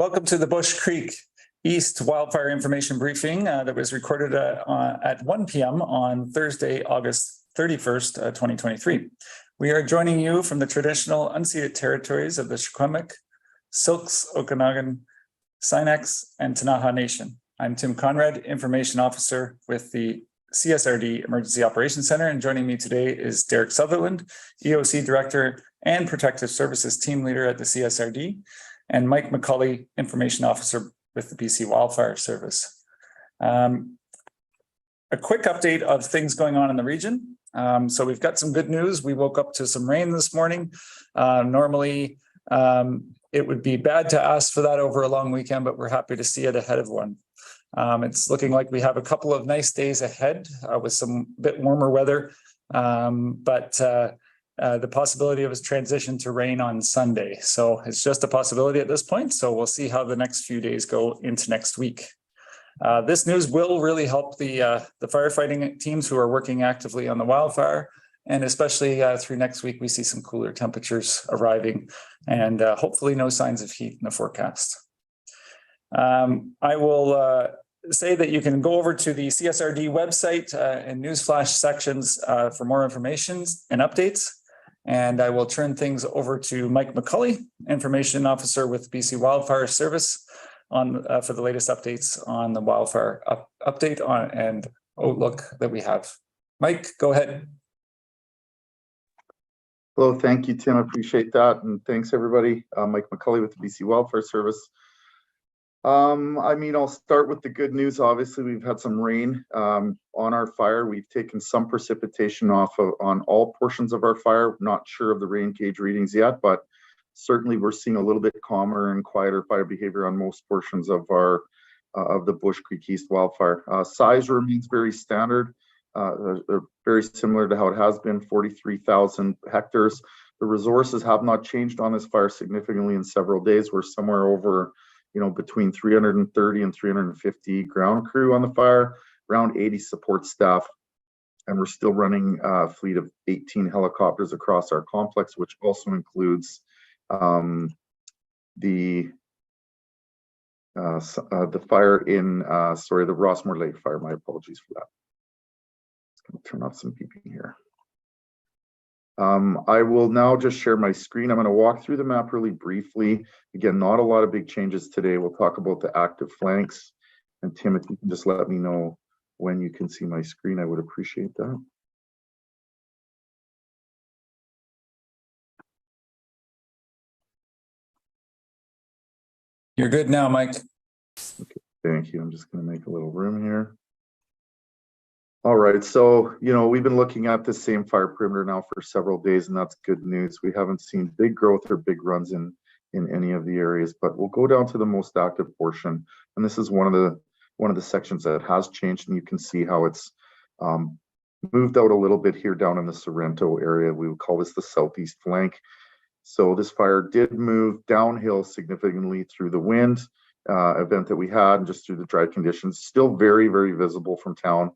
Welcome to the Bush Creek East Wildfire Information Briefing that was recorded at 1 p.m. on Thursday, August 31st, 2023. We are joining you from the traditional unceded territories of the Shuswap, Silks, Okanagan, Sinex, and Ktunaxa Nation. I'm Tim Conrad, Information Officer with the CSRD Emergency Operations Center, and joining me today is Derek Sutherland, EOC Director and Protective Services Team Leader at the CSRD, and Mike McCulley, Information Officer with the BC Wildfire Service. A quick update of things going on in the region. So we've got some good news. We woke up to some rain this morning. Normally, it would be bad to ask for that over a long weekend, but we're happy to see it ahead of one. It's looking like we have a couple of nice days ahead with some bit warmer weather, but the possibility of a transition to rain on Sunday. So it's just a possibility at this point. So we'll see how the next few days go into next week. This news will really help the firefighting teams who are working actively on the wildfire. And especially through next week, we see some cooler temperatures arriving and hopefully no signs of heat in the forecast. I will say that you can go over to the CSRD website and newsflash sections for more information and updates. And I will turn things over to Mike McCulley, Information Officer with BC Wildfire Service, for the latest updates on the wildfire update on and outlook that we have. Mike, go ahead. Hello, thank you, Tim. I appreciate that. And thanks, everybody. Mike McCulley with the BC Wildfire Service. I'll start with the good news. Obviously, we've had some rain on our fire. We've taken some precipitation off on all portions of our fire. Not sure of the rain gauge readings yet, but certainly we're seeing a little bit calmer and quieter fire behavior on most portions of our of the Bush Creek East wildfire. Size remains very standard, very similar to how it has been, 43,000 hectares. The resources have not changed on this fire significantly in several days. We're somewhere over between 330 and 350 ground crew on the fire, around 80 support staff, and we're still running a fleet of 18 helicopters across our complex, which also includes the fire in, the Rossmore Lake fire. My apologies for that. Just going to turn off some beeping here. I will now just share my screen. I'm going to walk through the map really briefly. Again, not a lot of big changes today. We'll talk about the active flanks. And Tim, if you can just let me know when you can see my screen, I would appreciate that. You're good now, Mike. Okay, thank you. I'm just going to make a little room here. All right, so, we've been looking at the same fire perimeter now for several days, and that's good news. We haven't seen big growth or big runs in any of the areas, but we'll go down to the most active portion. And this is one of the sections that has changed, and you can see how it's moved out a little bit here down in the Sorrento area. We would call this the southeast flank. So this fire did move downhill significantly through the wind event that we had, and just through the dry conditions. Still very, very visible from town.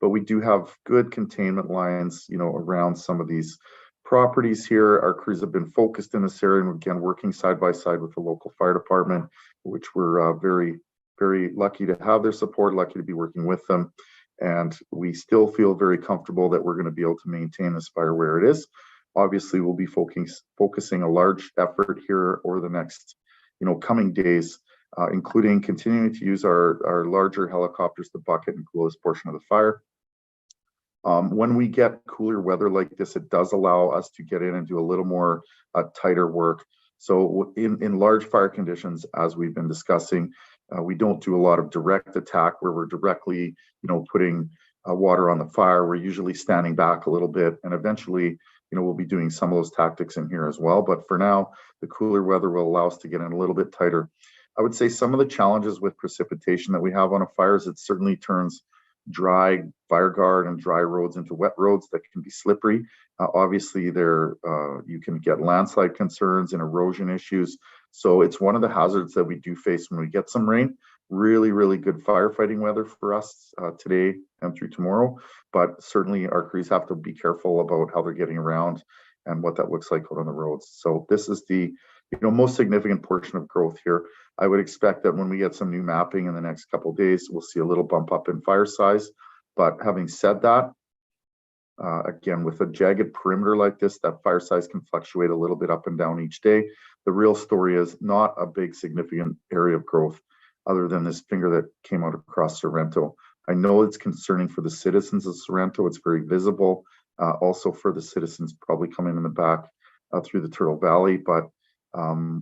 But we do have good containment lines, around some of these properties here. Our crews have been focused in this area, and again, working side by side with the local fire department, which we're very, very lucky to have their support, lucky to be working with them. And we still feel very comfortable that we're going to be able to maintain this fire where it is. Obviously, we'll be focusing a large effort here over the next, coming days, including continuing to use our larger helicopters to bucket and cool this portion of the fire. When we get cooler weather like this, it does allow us to get in and do a little more tighter work. So in large fire conditions, as we've been discussing, we don't do a lot of direct attack where we're directly, putting water on the fire. We're usually standing back a little bit, and eventually, we'll be doing some of those tactics in here as well. But for now, the cooler weather will allow us to get in a little bit tighter. I would say some of the challenges with precipitation that we have on a fire is it certainly turns dry fire guard and dry roads into wet roads that can be slippery. Obviously, you can get landslide concerns and erosion issues. So it's one of the hazards that we do face when we get some rain. Really, really good firefighting weather for us today and through tomorrow. But certainly our crews have to be careful about how they're getting around and what that looks like out on the roads. So this is the most significant portion of growth here. I would expect that when we get some new mapping in the next couple of days, we'll see a little bump up in fire size. But having said that, again, with a jagged perimeter like this, that fire size can fluctuate a little bit up and down each day. The real story is not a big significant area of growth other than this finger that came out across Sorrento. I know it's concerning for the citizens of Sorrento. It's very visible. Also for the citizens probably coming in the back through the Turtle Valley, but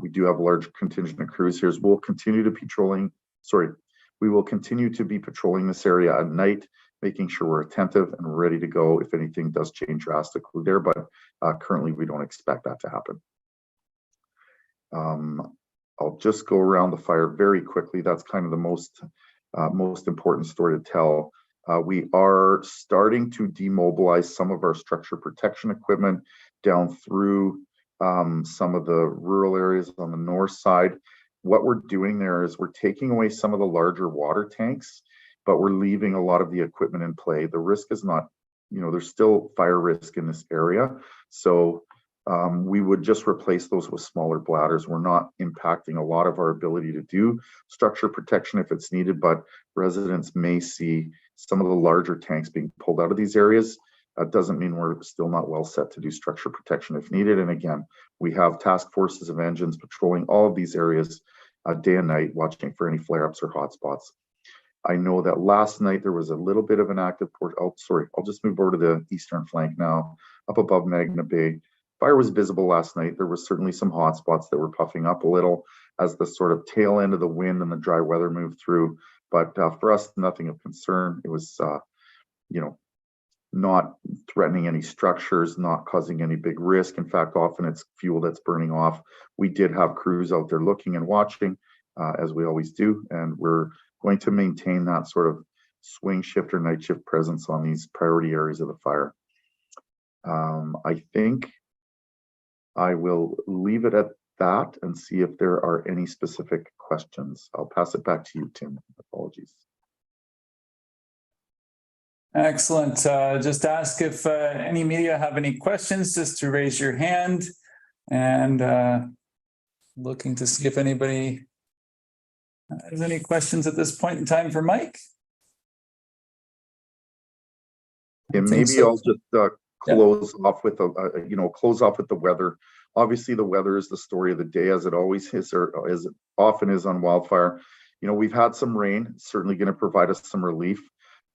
we do have a large contingent of crews here. We'll continue to we will continue to be patrolling this area at night, making sure we're attentive and ready to go if anything does change drastically there, but currently we don't expect that to happen. I'll just go around the fire very quickly. That's kind of the most important story to tell. We are starting to demobilize some of our structure protection equipment down through some of the rural areas on the north side. What we're doing there is we're taking away some of the larger water tanks, but we're leaving a lot of the equipment in play. The risk is not, there's still fire risk in this area. So we would just replace those with smaller bladders. We're not impacting a lot of our ability to do structure protection if it's needed, but residents may see some of the larger tanks being pulled out of these areas. That doesn't mean we're still not well set to do structure protection if needed. And again, we have task forces of engines patrolling all of these areas day and night, watching for any flare-ups or hotspots. I know that last night there was a little bit of an active port. Oh, sorry, I'll just move over to the eastern flank now, up above Magna Bay. Fire was visible last night. There was certainly some hotspots that were puffing up a little as the sort of tail end of the wind and the dry weather moved through. But for us, nothing of concern. It was, not threatening any structures, not causing any big risk. In fact, often it's fuel that's burning off. We did have crews out there looking and watching, as we always do, and we're going to maintain that sort of swing shift or night shift presence on these priority areas of the fire. I think I will leave it at that and see if there are any specific questions. I'll pass it back to you, Tim. Apologies. Excellent. Just ask if any media have any questions, just to raise your hand, and looking to see if anybody has any questions at this point in time for Mike. And maybe I'll just close off with the weather. Obviously, the weather is the story of the day, as it always is, or as it often is on wildfire. We've had some rain, certainly going to provide us some relief.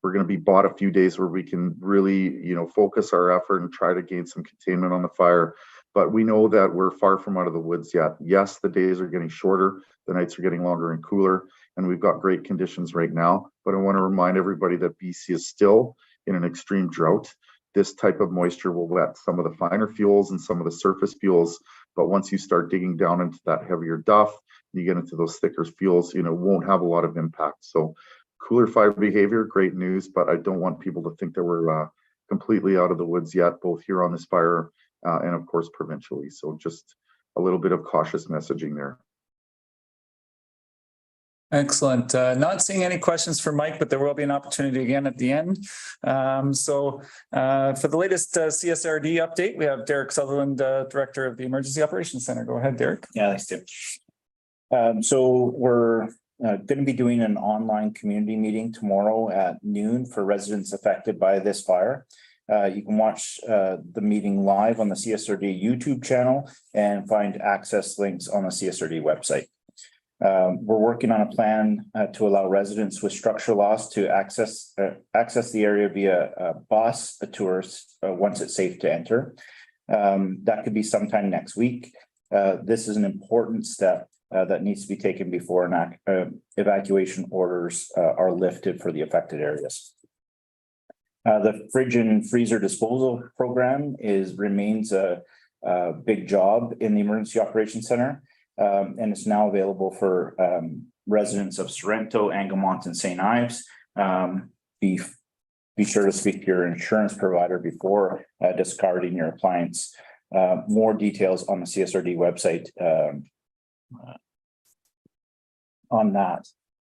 We're going to be bought a few days where we can really, focus our effort and try to gain some containment on the fire. But we know that we're far from out of the woods yet. Yes, the days are getting shorter, the nights are getting longer and cooler, and we've got great conditions right now. But I want to remind everybody that BC is still in an extreme drought. This type of moisture will wet some of the finer fuels and some of the surface fuels. But once you start digging down into that heavier duff, you get into those thicker fuels, won't have a lot of impact. So cooler fire behavior, great news, but I don't want people to think that we're completely out of the woods yet, both here on this fire and of course provincially. So just a little bit of cautious messaging there. Excellent. Not seeing any questions for Mike, but there will be an opportunity again at the end. For the latest CSRD update, we have Derek Sutherland, Director of the Emergency Operations Center. Go ahead, Derek. Yeah, thanks, Tim. So we're going to be doing an online community meeting tomorrow at noon for residents affected by this fire. You can watch the meeting live on the CSRD YouTube channel and find access links on the CSRD website. We're working on a plan to allow residents with structure loss to access the area via a bus, a tourist, once it's safe to enter. That could be sometime next week. This is an important step that needs to be taken before evacuation orders are lifted for the affected areas. The fridge and freezer disposal program remains a big job in the Emergency Operations Center, and it's now available for residents of Sorrento, Angelmont, and St. Ives. Be sure to speak to your insurance provider before discarding your appliance. More details on the CSRD website on that.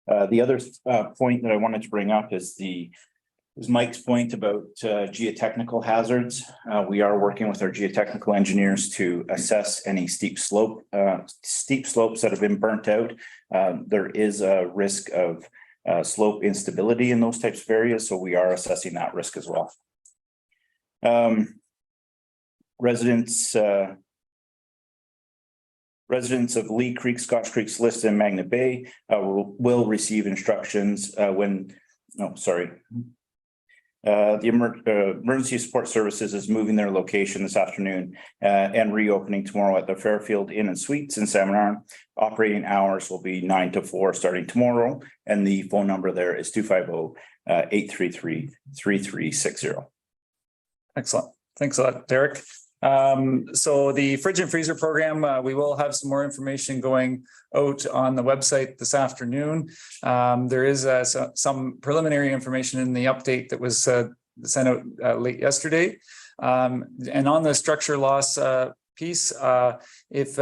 The other point that I wanted to bring up is the As Mike's point about geotechnical hazards, we are working with our geotechnical engineers to assess any steep slopes that have been burnt out. There is a risk of slope instability in those types of areas, so we are assessing that risk as well. Residents of Lee Creek, Scotch Creek, Slist, and Magnet Bay will receive instructions the Emergency Support Services is moving their location this afternoon and reopening tomorrow at the Fairfield Inn and Suites in Salmon Arm. Operating hours will be 9 to 4 starting tomorrow, and the phone number there is 250-833-3360. Excellent. Thanks a lot, Derek. So the fridge and freezer program, we will have some more information going out on the website this afternoon. There is some preliminary information in the update that was sent out late yesterday. And on the structure loss piece, if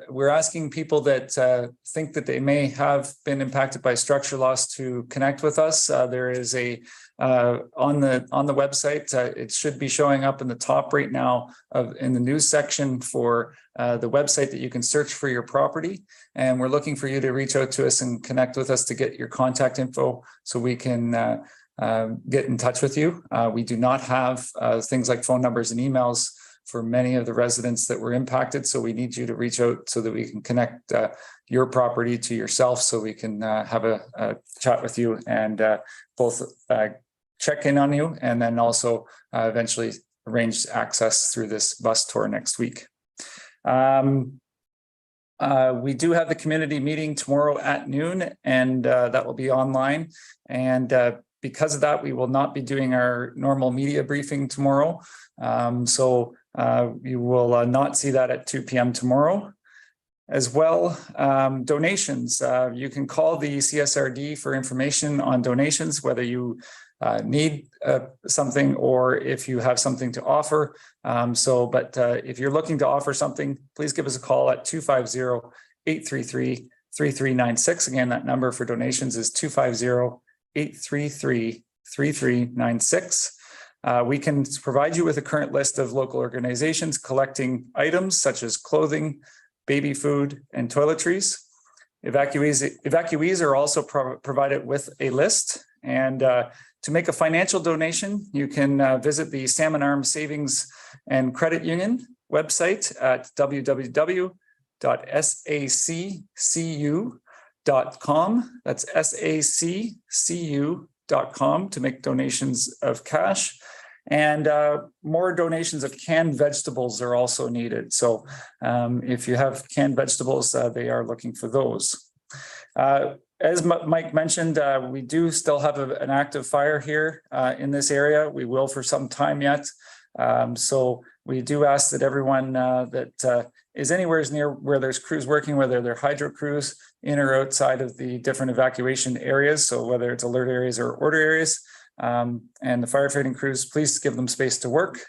we're asking people that think that they may have been impacted by structure loss to connect with us, there is a on the website, it should be showing up in the top right now in the news section for the website that you can search for your property. And we're looking for you to reach out to us and connect with us to get your contact info so we can get in touch with you. We do not have things like phone numbers and emails for many of the residents that were impacted. So we need you to reach out so that we can connect your property to yourself so we can have a chat with you and both check in on you and then also eventually arrange access through this bus tour next week. We do have the community meeting tomorrow at noon, and that will be online. And because of that, we will not be doing our normal media briefing tomorrow. So you will not see that at 2 p.m. tomorrow. As well, donations. You can call the CSRD for information on donations, whether you need something or if you have something to offer. But if you're looking to offer something, please give us a call at 250-833-3396. Again, that number for donations is 250-833-3396. We can provide you with a current list of local organizations collecting items such as clothing, baby food, and toiletries. Evacuees are also provided with a list. And to make a financial donation, you can visit the Salmon Arm Savings and Credit Union website at www.saccu.com. That's saccu.com to make donations of cash. And more donations of canned vegetables are also needed. So if you have canned vegetables, they are looking for those. As Mike mentioned, we do still have an active fire here in this area. We will for some time yet. So we do ask that everyone that is anywhere near where there's crews working, whether they're hydro crews in or outside of the different evacuation areas, so whether it's alert areas or order areas, and the firefighting crews, please give them space to work.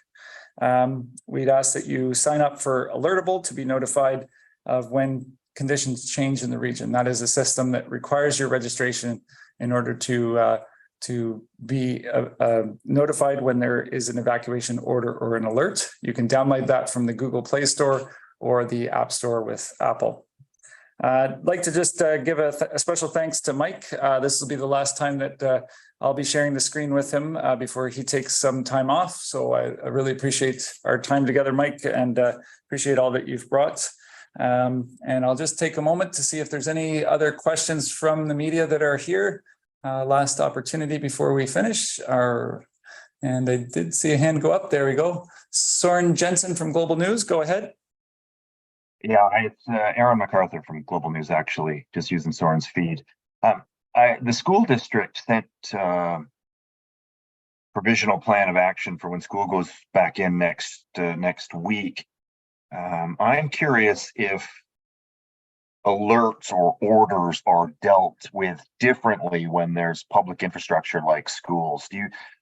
We'd ask that you sign up for Alertable to be notified of when conditions change in the region. That is a system that requires your registration in order to be notified when there is an evacuation order or an alert. You can download that from the Google Play Store or the App Store with Apple. I'd like to just give a special thanks to Mike. This will be the last time that I'll be sharing the screen with him before he takes some time off. So I really appreciate our time together, Mike, and appreciate all that you've brought. And I'll just take a moment to see if there's any other questions from the media that are here. Last opportunity before we finish. And I did see a hand go up. There we go. Soren Jensen from Global News, go ahead. Yeah, it's Aaron MacArthur from Global News, actually, just using Soren's feed. The school district sent provisional plan of action for when school goes back in next week. I'm curious if alerts or orders are dealt with differently when there's public infrastructure like schools.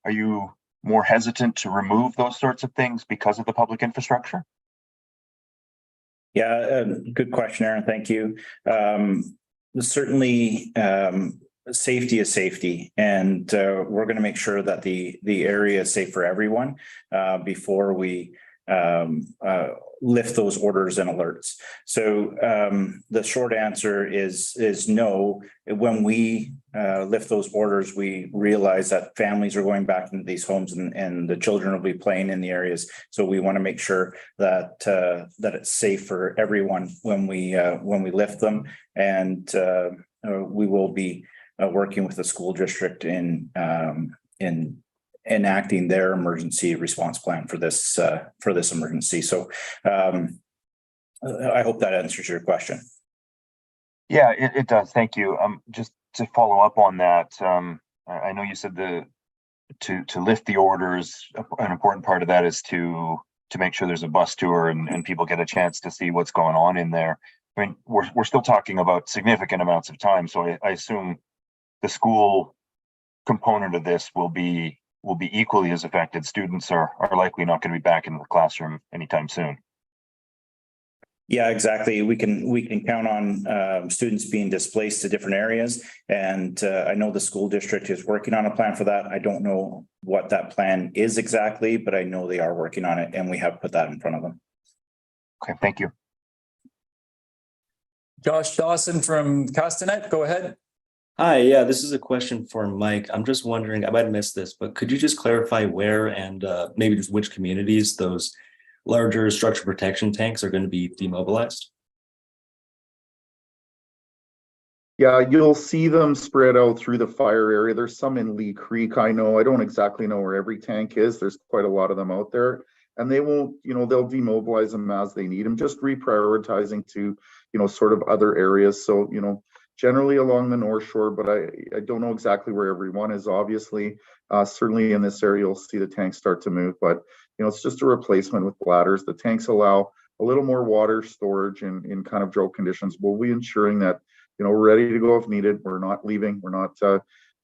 Are you more hesitant to remove those sorts of things because of the public infrastructure? Yeah, good question, Aaron. Thank you. Certainly, safety is safety, and we're going to make sure that the area is safe for everyone before we lift those orders and alerts. So the short answer is no. When we lift those orders, we realize that families are going back into these homes, and the children will be playing in the areas. So we want to make sure that that it's safe for everyone when we lift them, and we will be working with the school district in enacting their emergency response plan for this emergency. So I hope that answers your question. Yeah, it does. Thank you. Just to follow up on that, I know you said to lift the orders, an important part of that is to make sure there's a bus tour and people get a chance to see what's going on in there. I mean, we're still talking about significant amounts of time, so I assume the school component of this will be equally as affected. Students are likely not going to be back in the classroom anytime soon. Yeah, exactly. We can count on students being displaced to different areas, and I know the school district is working on a plan for that. I don't know what that plan is exactly, but I know they are working on it, and we have put that in front of them. Okay, thank you. Josh Dawson from Castanet, go ahead. Hi, yeah, this is a question for Mike. I'm just wondering, I might have missed this, but could you just clarify where and maybe just which communities those larger structure protection tanks are going to be demobilized? Yeah, you'll see them spread out through the fire area. There's some in Lee Creek, I know. I don't exactly know where every tank is. There's quite a lot of them out there. And they won't, they'll demobilize them as they need them, just reprioritizing to, sort of other areas. So, generally along the North Shore, but I don't know exactly where everyone is, obviously. Certainly in this area, you'll see the tanks start to move, but it's just a replacement with bladders. The tanks allow a little more water storage in kind of drought conditions. We'll be ensuring that, we're ready to go if needed. We're not leaving. We're not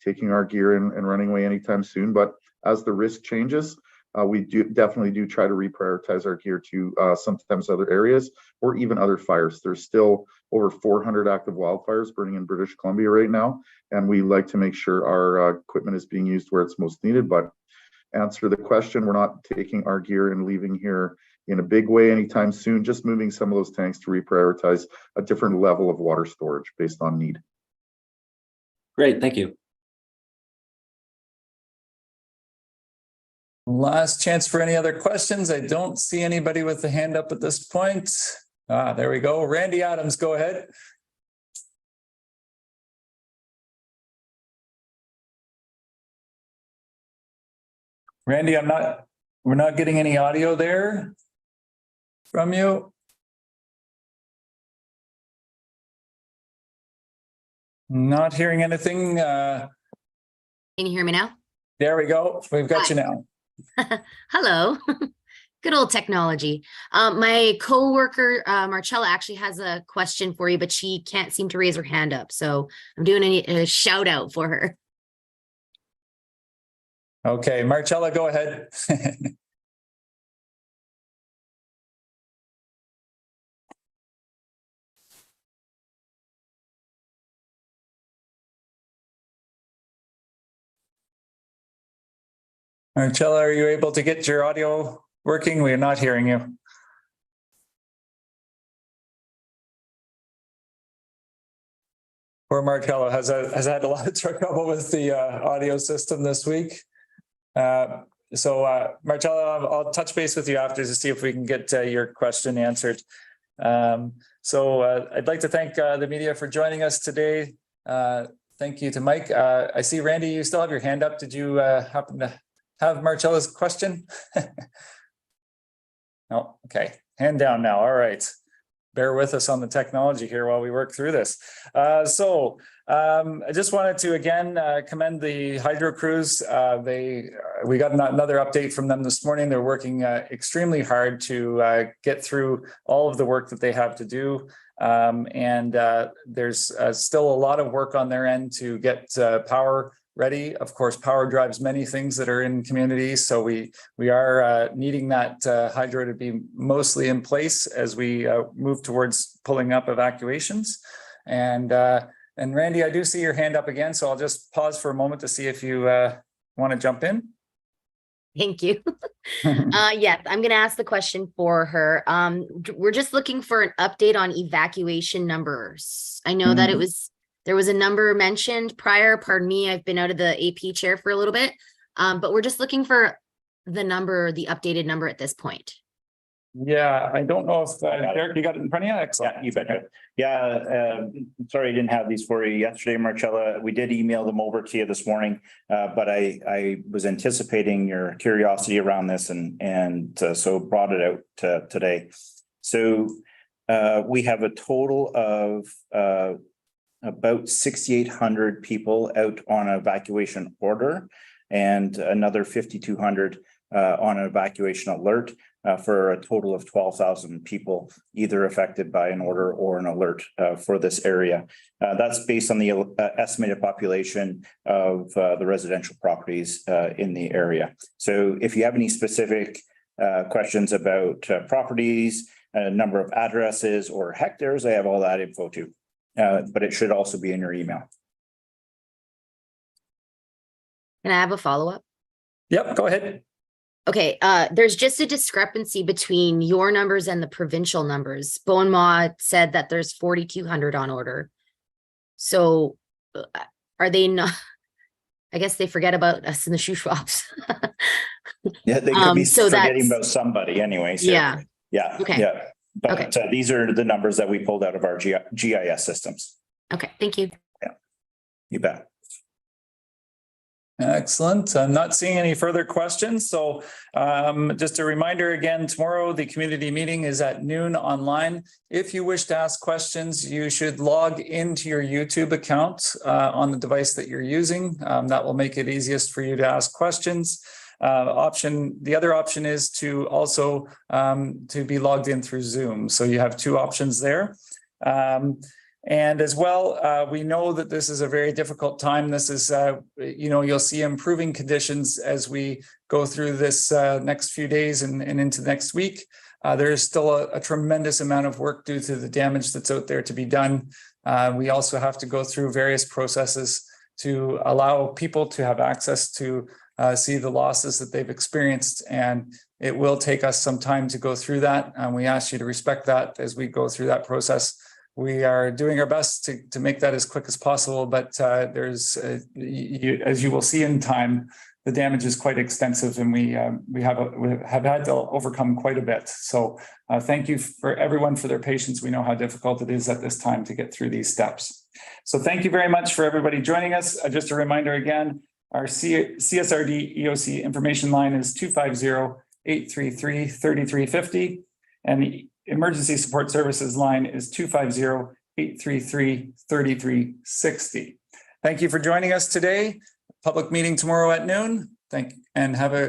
taking our gear and running away anytime soon. But as the risk changes, we definitely do try to reprioritize our gear to sometimes other areas or even other fires. There's still over 400 active wildfires burning in British Columbia right now, and we like to make sure our equipment is being used where it's most needed. But answer the question, we're not taking our gear and leaving here in a big way anytime soon, just moving some of those tanks to reprioritize a different level of water storage based on need. Great, thank you. Last chance for any other questions. I don't see anybody with the hand up at this point. There we go. Randy Adams, go ahead. Randy, we're not getting any audio there from you. Not hearing anything. Can you hear me now? There we go. We've got you now. Hello. Good old technology. My coworker, Marcella, actually has a question for you, but she can't seem to raise her hand up. So I'm doing a shout out for her. Okay, Marcella, go ahead. Marcella, are you able to get your audio working? We are not hearing you. Poor Marcella has had a lot of trouble with the audio system this week. So Marcella, I'll touch base with you after to see if we can get your question answered. So I'd like to thank the media for joining us today. Thank you to Mike. I see, Randy, you still have your hand up. Did you happen to have Marcella's question? No, okay, hand down now. All right. Bear with us on the technology here while we work through this. I just wanted to again commend the hydro crews. We got another update from them this morning. They're working extremely hard to get through all of the work that they have to do. There's still a lot of work on their end to get power ready. Of course, power drives many things that are in communities. So we are needing that hydro to be mostly in place as we move towards pulling up evacuations. And And Randy, I do see your hand up again, so I'll just pause for a moment to see if you want to jump in. Thank you. Yes, I'm going to ask the question for her. We're just looking for an update on evacuation numbers. I know that there was a number mentioned prior. Pardon me, I've been out of the AP chair for a little bit, but we're just looking for the updated number at this point. Yeah, I don't know if Derek, you got it in front of you? Excellent. Yeah, you betcha. Yeah, sorry I didn't have these for you yesterday, Marcella. We did email them over to you this morning, but I was anticipating your curiosity around this and so brought it out today. So we have a total of about 6,800 people out on an evacuation order and another 5,200 on an evacuation alert. For a total of 12,000 people either affected by an order or an alert for this area. That's based on the estimated population of the residential properties in the area. So if you have any specific questions about properties, number of addresses or hectares, I have all that info too. But it should also be in your email. Can I have a follow-up? Yep, go ahead. Okay, there's just a discrepancy between your numbers and the provincial numbers. Beaumont said that there's 4,200 on order. So are they not? I guess they forget about us in the Shuswaps. Yeah, they could be so forgetting that's- about somebody anyway. So, Yeah. Yeah. Okay. Yeah. But these are the numbers that we pulled out of our GIS systems. Okay, thank you. Yeah, you bet. Excellent. I'm not seeing any further questions. So just a reminder again, tomorrow the community meeting is at noon online. If you wish to ask questions, you should log into your YouTube account on the device that you're using. That will make it easiest for you to ask questions. The other option is to also to be logged in through Zoom. So you have two options there. And as well, we know that this is a very difficult time. This is, you'll see improving conditions as we go through this next few days and into next week. There is still a tremendous amount of work due to the damage that's out there to be done. We also have to go through various processes to allow people to have access to see the losses that they've experienced. And it will take us some time to go through that. And we ask you to respect that as we go through that process. We are doing our best to make that as quick as possible, but there's, as you will see in time, the damage is quite extensive, and we have had to overcome quite a bit. So thank you for everyone for their patience. We know how difficult it is at this time to get through these steps. So thank you very much for everybody joining us. Just a reminder again, our CSRD EOC information line is 250-833-3350, and the Emergency Support Services line is 250-833-3360. Thank you for joining us today. Public meeting tomorrow at noon. And have a